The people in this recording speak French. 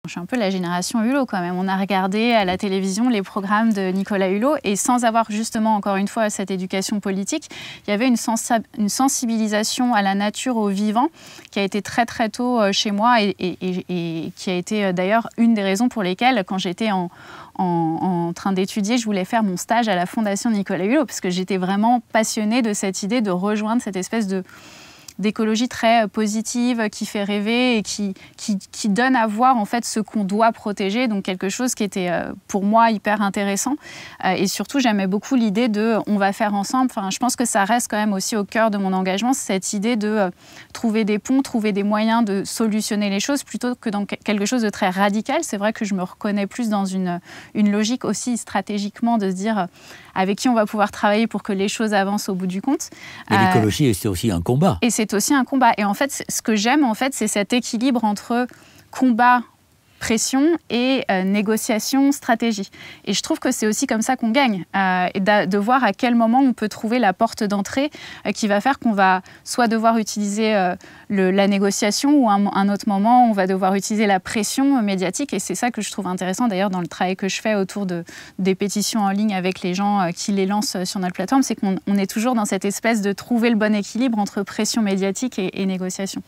Je suis un peu la génération Hulot quand même. On a regardé à la télévision les programmes de Nicolas Hulot et sans avoir justement, encore une fois, cette éducation politique, il y avait une sensibilisation à la nature, au vivant, qui a été très très tôt chez moi et qui a été d'ailleurs une des raisons pour lesquelles, quand j'étais en train d'étudier, je voulais faire mon stage à la Fondation Nicolas Hulot parce que j'étais vraiment passionnée de cette idée de rejoindre cette espèce d'écologie très positive, qui fait rêver et qui donne à voir en fait ce qu'on doit protéger, donc quelque chose qui était pour moi hyper intéressant. Et surtout, j'aimais beaucoup l'idée de on va faire ensemble. Enfin, je pense que ça reste quand même aussi au cœur de mon engagement, cette idée de trouver des ponts, trouver des moyens de solutionner les choses plutôt que dans quelque chose de très radical. C'est vrai que je me reconnais plus dans une logique aussi stratégiquement de se dire avec qui on va pouvoir travailler pour que les choses avancent au bout du compte. Et l'écologie, c'est aussi un combat. Et c'est aussi un combat. Et en fait, ce que j'aime, en fait, c'est cet équilibre entre combat, pression et négociation, stratégie. Et je trouve que c'est aussi comme ça qu'on gagne, et de voir à quel moment on peut trouver la porte d'entrée qui va faire qu'on va soit devoir utiliser la négociation ou à un autre moment, on va devoir utiliser la pression médiatique. Et c'est ça que je trouve intéressant d'ailleurs dans le travail que je fais autour des pétitions en ligne avec les gens qui les lancent sur notre plateforme, c'est qu'on est toujours dans cette espèce de trouver le bon équilibre entre pression médiatique et négociation.